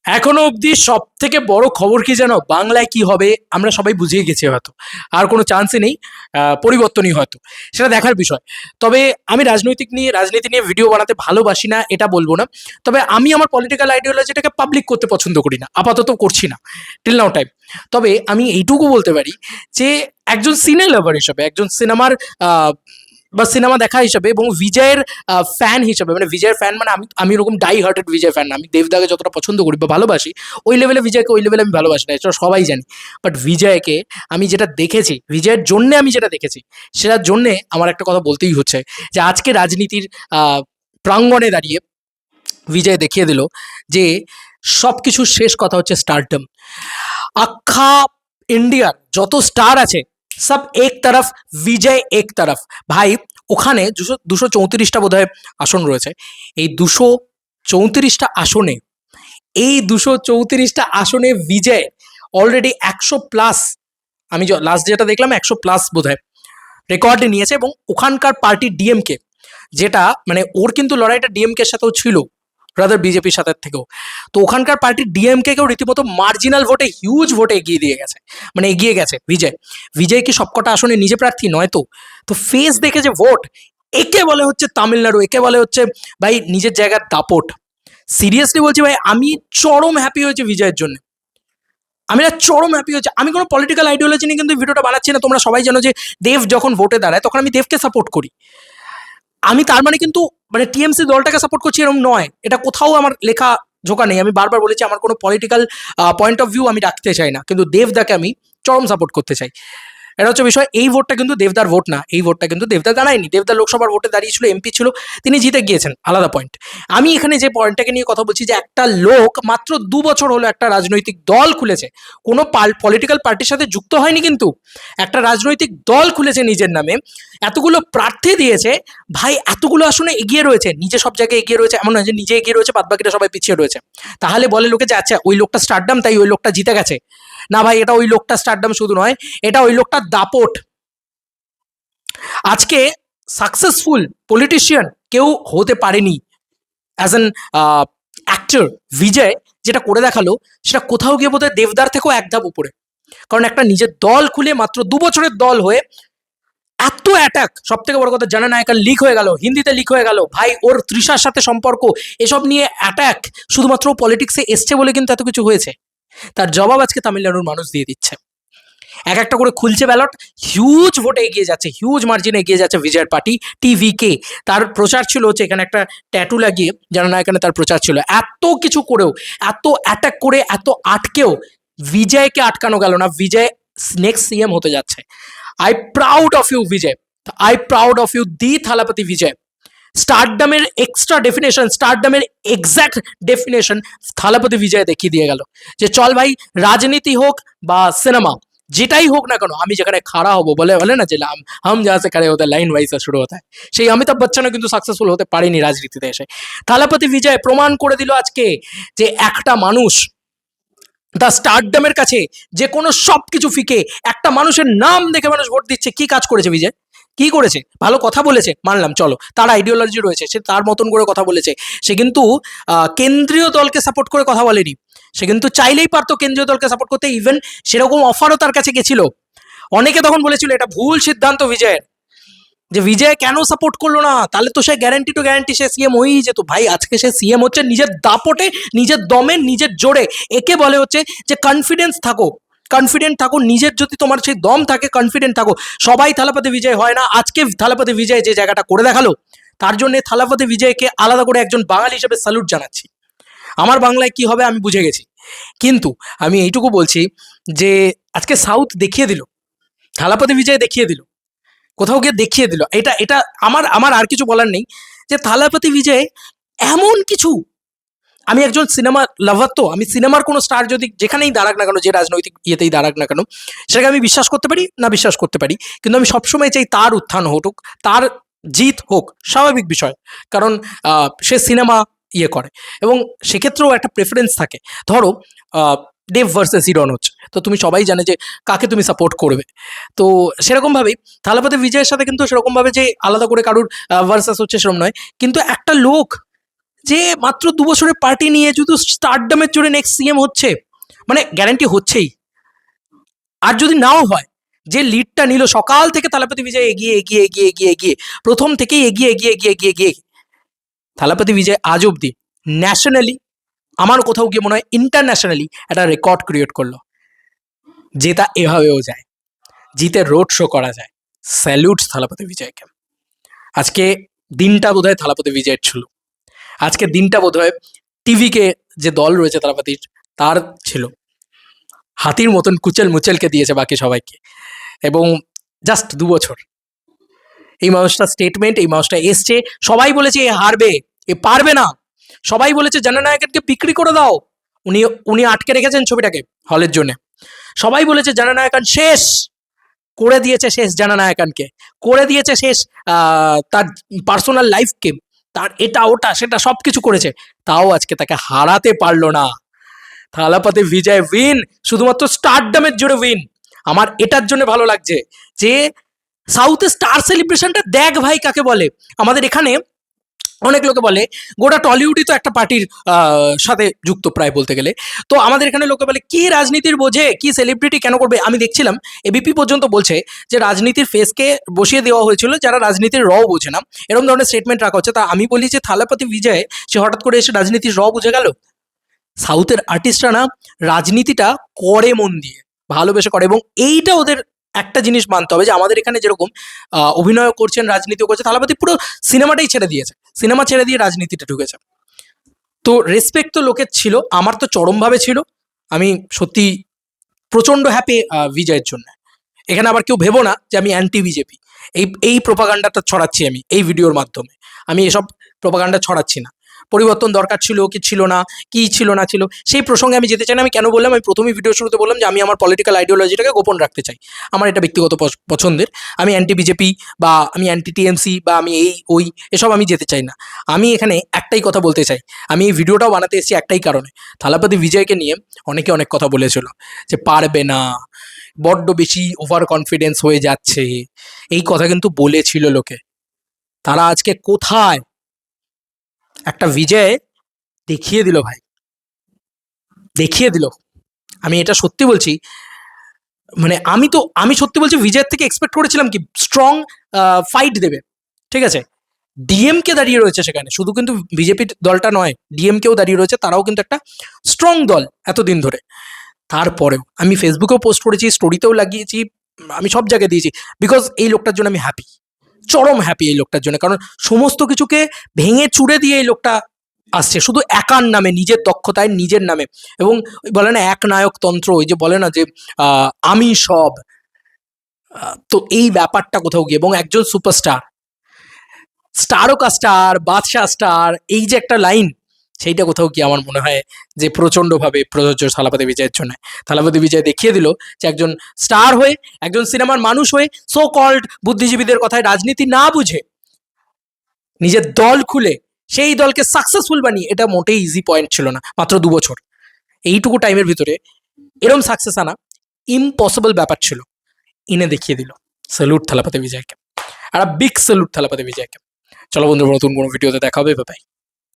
এখনো অবধি সব থেকে বড় খবর কি জানো, বাংলায় কি হবে আমরা সবাই বুঝিয়ে গেছি হয়তো। আর কোনো চান্সই নেই, পরিবর্তনই হয়তো, সেটা দেখার বিষয়। তবে আমি রাজনীতি নিয়ে ভিডিও বানাতে ভালোবাসি না এটা বলবো না। তবে আমি আমার পলিটিক্যাল আইডিওলজিটাকে পাবলিক করতে পছন্দ করি না, আপাতত করছি না টিল নাও টাইম। তবে আমি এইটুকু বলতে পারি যে একজন সিনে লাভার হিসেবে, একজন সিনেমার বা সিনেমা দেখা হিসাবে এবং বিজয়ের ফ্যান হিসাবে, মানে বিজয়ের ফ্যান মানে আমি আমি এরকম ডাই হার্টেড বিজয় ফ্যান না। আমি দেবদাকে যতটা পছন্দ করি বা ভালোবাসি, ওই লেভেলে বিজয়কে ওই লেভেলে আমি ভালোবাসি না, এটা সবাই জানি। বাট বিজয়কে আমি যেটা দেখেছি, বিজয়ের জন্যে আমি যেটা দেখেছি, সেটার জন্যে আমার একটা কথা বলতেই হচ্ছে যে আজকে রাজনীতির প্রাঙ্গণে দাঁড়িয়ে বিজয় দেখিয়ে দিল যে সব কিছুর শেষ কথা হচ্ছে স্টারডম। আখ্যা ইন্ডিয়ার যত স্টার আছে সব এক তরফ, বিজয় এক তরফ। ভাই ওখানে 234টা বোধ হয় আসন রয়েছে। এই 234টা আসনে, এই 234টা আসনে বিজয় অলরেডি 100+, আমি লাস্ট যেটা দেখলাম 100+ বোধ হয় রেকর্ডে নিয়েছে। এবং ওখানকার পার্টি ডিএমকে, যেটা মানে ওর কিন্তু লড়াইটা ডিএমকের সাথেও ছিল, রাদার বিজেপির সাথে থেকেও। তো ওখানকার পার্টি ডিএমকে কেও রীতিমতো মার্জিনাল ভোটে, হিউজ ভোটে এগিয়ে দিয়ে গেছে, মানে এগিয়ে গেছে বিজয়। বিজয় কি সবকটা আসনে নিজে প্রার্থী নয় তো? তো ফেস দেখে যে ভোট, একে বলে হচ্ছে তামিলনাড়ু, একে বলে হচ্ছে ভাই নিজের জায়গার দাপট। সিরিয়াসলি বলছি ভাই, আমি চরম হ্যাপি হয়েছি বিজয়ের জন্য। আমি না চরম হ্যাপি হচ্ছে। আমি কোনো পলিটিক্যাল আইডিওলজি নিয়ে কিন্তু ভিডিওটা বানাচ্ছি না। তোমরা সবাই জানো যে দেব যখন ভোটে দাঁড়ায় তখন আমি দেবকে সাপোর্ট করি। আমি তার মানে কিন্তু মানে টিএমসি দলটাকে সাপোর্ট করছি এরকম নয়, এটা কোথাও আমার লেখা ঝোঁকা নেই। আমি বারবার বলেছি আমার কোনো পলিটিক্যাল পয়েন্ট অফ ভিউ আমি রাখতে চাই না, কিন্তু দেবদাকে আমি চরম সাপোর্ট করতে চাই। এটা হচ্ছে বিষয়। এই ভোটটা কিন্তু দেবদার ভোট না, এই ভোটটা কিন্তু দেবদার দাঁড়ায়নি। দেবদার লোকসভার ভোটে দাঁড়িয়েছিল, এমপি ছিল, তিনি জিতে গিয়েছেন, আলাদা পয়েন্ট। আমি এখানে যে পয়েন্টটাকে নিয়ে কথা বলছি যে একটা লোক মাত্র 2 বছর হলো একটা রাজনৈতিক দল খুলেছে, কোনো পলিটিক্যাল পার্টির সাথে যুক্ত হয়নি, কিন্তু একটা রাজনৈতিক দল খুলেছে নিজের নামে, এতগুলো প্রার্থী দিয়েছে, ভাই এতগুলো আসনে এগিয়ে রয়েছে, নিজে সব জায়গায় এগিয়ে রয়েছে, এমন নয় যে নিজে এগিয়ে রয়েছে বাদবাকিরা সবাই পিছিয়ে রয়েছে। তাহলে বলে লোকে যে আচ্ছা ওই লোকটা স্টারডাম তাই ওই লোকটা জিতে গেছে। না ভাই, এটা ওই লোকটা স্টারডাম শুধু নয়, এটা ওই লোকটার দাপট। আজকে সাকসেসফুল পলিটিশিয়ান কেউ হতে পারেনি অ্যাজ অ্যান অ্যাক্টর। বিজয় যেটা করে দেখালো সেটা কোথাও গিয়ে বোধহয় দেবদার থেকেও এক ধাপ উপরে। কারণ একটা নিজের দল খুলে মাত্র 2 বছরের দল হয়ে এত অ্যাটাক, সব থেকে বড় কথা জননায়কের লিক হয়ে গেল, হিন্দিতে লিক হয়ে গেল, ভাই ওর তৃষার সাথে সম্পর্ক, এসব নিয়ে অ্যাটাক, শুধুমাত্র পলিটিক্সে এসছে বলে কিন্তু এত কিছু হয়েছে। তার জবাব আজকে তামিলনাড়ুর মানুষ দিয়ে দিচ্ছে, এক একটা করে খুলছে ব্যালট, হিউজ ভোটে এগিয়ে যাচ্ছে, হিউজ মার্জিনে এগিয়ে যাচ্ছে বিজয়ের পার্টি টিভিকে। তার প্রচার ছিল হচ্ছে এখানে একটা ট্যাটু লাগিয়ে, জানা না এখানে তার প্রচার ছিল। এত কিছু করেও, এত অ্যাটাক করে, এত আটকেও বিজয়কে আটকানো গেল না। বিজয় নেক্সট সিএম হতে যাচ্ছে। I proud of you Vijay, I proud of you the Thalapathy Vijay. স্টারডামের এক্সট্রা ডেফিনেশন, স্টারডামের এক্স্যাক্ট ডেফিনেশন থালাপতি বিজয় দেখিয়ে দিয়ে গেল যে চল ভাই, রাজনীতি হোক বা সিনেমা, যেটাই হোক না কেন, আমি যেখানে খাড়া হবো, বলে বলে না যে হাম যাহা সে খড়ে হতে লাইন ওয়াইজ শুরু হতে হয়, সেই অমিতাভ বচ্চনও কিন্তু সাকসেসফুল হতে পারেনি রাজনীতিতে এসে। থালাপতি বিজয় প্রমাণ করে দিল আজকে যে একটা মানুষ দ্য স্টারডামের কাছে যে কোনো সবকিছু ফিকে, একটা মানুষের নাম দেখে মানুষ ভোট দিচ্ছে। কি কাজ করেছে বিজয়, কি করেছে? ভালো কথা বলেছে, মানলাম, চলো তার আইডিওলজি রয়েছে, সে তার মতন করে কথা বলেছে। সে কিন্তু কেন্দ্রীয় দলকে সাপোর্ট করে কথা বলেনি, সে কিন্তু চাইলেই পারতো কেন্দ্রীয় দলকে সাপোর্ট করতে, ইভেন সেরকম অফারও তার কাছে গেছিল। অনেকে তখন বলেছিল এটা ভুল সিদ্ধান্ত বিজয়ের, যে বিজয় কেন সাপোর্ট করলো না, তাহলে তো সে গ্যারান্টি টু গ্যারান্টি সে সিএম হয়েই যেত। ভাই আজকে সে সিএম হচ্ছে নিজের দাপটে, নিজের দমে, নিজের জোরে। একে বলে হচ্ছে যে কনফিডেন্স থাকো, কনফিডেন্ট থাকো, নিজের যদি তোমার সেই দম থাকে, কনফিডেন্ট থাকো। সবাই থালাপতি বিজয় হয় না। আজকে থালাপতি বিজয় যে জায়গাটা করে দেখালো, তার জন্য থালাপতি বিজয়কে আলাদা করে একজন বাঙালি হিসেবে স্যালুট জানাচ্ছি। আমার বাংলায় কি হবে আমি বুঝে গেছি, কিন্তু আমি এইটুকু বলছি যে আজকে সাউথ দেখিয়ে দিল, থালাপতি বিজয় দেখিয়ে দিল, কোথাও গিয়ে দেখিয়ে দিল। এটা এটা আমার আমার আর কিছু বলার নেই, যে থালাপতি বিজয় এমন কিছু। আমি একজন সিনেমা লাভার, তো আমি সিনেমার কোনো স্টার যদি যেখানেই দাঁড়াক না কেন, যে রাজনৈতিক ইয়েতেই দাঁড়াক না কেন, সেটাকে আমি বিশ্বাস করতে পারি না বিশ্বাস করতে পারি, কিন্তু আমি সবসময় চাই তার উত্থান হোক, তার জিত হোক, স্বাভাবিক বিষয়। কারণ সে সিনেমা ইয়ে করে, এবং সেক্ষেত্রেও একটা প্রেফারেন্স থাকে। ধরো দেব ভার্সেস হিরণ হচ্ছে, তো তুমি সবাই জানে যে কাকে তুমি সাপোর্ট করবে। তো সেরকমভাবেই থালাপতি বিজয়ের সাথে কিন্তু সেরকমভাবে যে আলাদা করে কারুর ভার্সাস হচ্ছে সেরকম নয়, কিন্তু একটা লোক যে মাত্র 2 বছরের পার্টি নিয়ে শুধু স্টারডামের জোরে নেক্সট সিএম হচ্ছে, মানে গ্যারান্টি হচ্ছেই। আর যদি নাও হয়, যে লিডটা নিল সকাল থেকে থালাপতি বিজয় এগিয়ে এগিয়ে এগিয়ে এগিয়ে এগিয়ে প্রথম থেকেই এগিয়ে এগিয়ে এগিয়ে এগিয়ে এগিয়ে থালাপতি বিজয় আজ অব্দি ন্যাশনালি, আমার কোথাও গিয়ে মনে হয় ইন্টারন্যাশনালি একটা রেকর্ড ক্রিয়েট করলো। জেতা এভাবেও যায়, জিতে রোড শো করা যায়। স্যালুট থালাপতি বিজয়কে। আজকে দিনটা বোধহয় থালাপতি বিজয়ের ছিল, আজকে দিনটা বোধহয় টিভিকে যে দল রয়েছে থালাপতির তার ছিল। হাতির মতন কুচেল মুচেলকে দিয়েছে বাকি সবাইকে। এবং জাস্ট 2 বছর এই মানুষটা স্টেটমেন্ট, এই মানুষটা এসছে, সবাই বলেছে এ হারবে, এ পারবে না, সবাই বলেছে জননায়ককে বিক্রি করে দাও, উনি উনি আটকে রেখেছেন ছবিটাকে হলের জন্য। সবাই বলেছে জননায়কন শেষ, করে দিয়েছে শেষ জননায়কনকে, করে দিয়েছে শেষ তার পার্সোনাল লাইফকে, তার এটা ওটা সেটা সব কিছু করেছে, তাও আজকে তাকে হারাতে পারলো না। থালাপতি বিজয় উইন, শুধুমাত্র স্টারডামের জোরে উইন। আমার এটার জন্য ভালো লাগছে যে সাউথে স্টার সেলিব্রেশনটা দেখ ভাই কাকে বলে। আমাদের এখানে অনেক লোকে বলে গোটা টলিউডই তো একটা পার্টির সাথে যুক্ত প্রায় বলতে গেলে। তো আমাদের এখানে লোকে বলে কি রাজনীতির বোঝে, কি সেলিব্রিটি কেন করবে। আমি দেখছিলাম এবিপি পর্যন্ত বলছে যে রাজনীতির ফেসকে বসিয়ে দেওয়া হয়েছিল যারা রাজনীতির র বোঝে না, এরকম ধরনের স্টেটমেন্ট রাখা হচ্ছে। তা আমি বলি যে থালাপতি বিজয় সে হঠাৎ করে এসে রাজনীতির র বুঝে গেল? সাউথের আর্টিস্টরা না রাজনীতিটা করে মন দিয়ে, ভালোবেসে করে। এবং এইটা ওদের একটা জিনিস মানতে হবে যে আমাদের এখানে যেরকম অভিনয় করছেন, রাজনীতিও করছে, থালাপতি পুরো সিনেমাটাই ছেড়ে দিয়েছে, সিনেমা ছেড়ে দিয়ে রাজনীতিটা ঢুকেছে। তো রেসপেক্ট তো লোকের ছিল, আমার তো চরমভাবে ছিল। আমি সত্যি প্রচণ্ড হ্যাপি বিজয়ের জন্য। এখানে আবার কেউ ভেবো না যে আমি অ্যান্টি বিজেপি, এই প্রোপাগান্ডাটা ছড়াচ্ছি আমি এই ভিডিওর মাধ্যমে। আমি এসব প্রোপাগান্ডা ছড়াচ্ছি না। পরিবর্তন দরকার ছিল কি ছিল না, কি ছিল না ছিল, সেই প্রসঙ্গে আমি যেতে চাই না। আমি কেন বললাম, আমি প্রথমেই ভিডিও শুরুতে বললাম যে আমি আমার পলিটিক্যাল আইডিওলজিটাকে গোপন রাখতে চাই, আমার এটা ব্যক্তিগত পছন্দের। আমি অ্যান্টি বিজেপি বা আমি অ্যান্টি টিএমসি বা আমি এই ওই এসব আমি যেতে চাই না। আমি এখানে একটাই কথা বলতে চাই, আমি এই ভিডিওটাও বানাতে এসেছি একটাই কারণে। থালাপতি বিজয়কে নিয়ে অনেকে অনেক কথা বলেছিল যে পারবে না, বড্ড বেশি ওভার কনফিডেন্স হয়ে যাচ্ছে, এই কথা কিন্তু বলেছিল লোকে। তারা আজকে কোথায়? একটা বিজয় দেখিয়ে দিল ভাই, দেখিয়ে দিল। আমি এটা সত্যি বলছি, মানে আমি সত্যি বলছি বিজয়ের থেকে এক্সপেক্ট করেছিলাম কি স্ট্রং ফাইট দেবে, ঠিক আছে। ডিএমকে দাঁড়িয়ে রয়েছে সেখানে, শুধু কিন্তু বিজেপির দলটা নয়, ডিএমকেও দাঁড়িয়ে রয়েছে, তারাও কিন্তু একটা স্ট্রং দল এতদিন ধরে। তারপরেও আমি ফেসবুকেও পোস্ট করেছি, স্টোরিতেও লাগিয়েছি, আমি সব জায়গায় দিয়েছি, বিকজ এই লোকটার জন্য আমি হ্যাপি, চরম হ্যাপি এই লোকটার জন্য। কারণ সমস্ত কিছুকে ভেঙে চুড়ে দিয়ে এই লোকটা আসছে শুধু একার নামে, নিজের দক্ষতায়, নিজের নামে। এবং ওই বলে না এক নায়ক তন্ত্র, ওই যে বলে না যে আমি সব, তো এই ব্যাপারটা কোথাও গিয়ে, এবং একজন সুপারস্টার, স্টারকা স্টার, বাদশাহ স্টার, এই যে একটা লাইন, সেইটা কোথাও গিয়ে আমার মনে হয় যে প্রচণ্ডভাবে প্রযোজ্য থালাপতি বিজয়ের জন্য। থালাপতি বিজয় দেখিয়ে দিল যে একজন স্টার হয়ে, একজন সিনেমার মানুষ হয়ে, সো কল্ড বুদ্ধিজীবীদের কথায় রাজনীতি না বুঝে নিজের দল খুলে সেই দলকে সাকসেসফুল বানিয়ে, এটা মোটেই ইজি পয়েন্ট ছিল না। মাত্র 2 বছর, এইটুকু টাইমের ভিতরে এরম সাকসেস আনা ইম্পসিবল ব্যাপার ছিল, এনে দেখিয়ে দিল। স্যালুট থালাপতি বিজয়কে, আর বিগ স্যালুট থালাপতি বিজয়কে। চলো বন্ধুরা, নতুন কোনো ভিডিওতে দেখা হবে, বাই।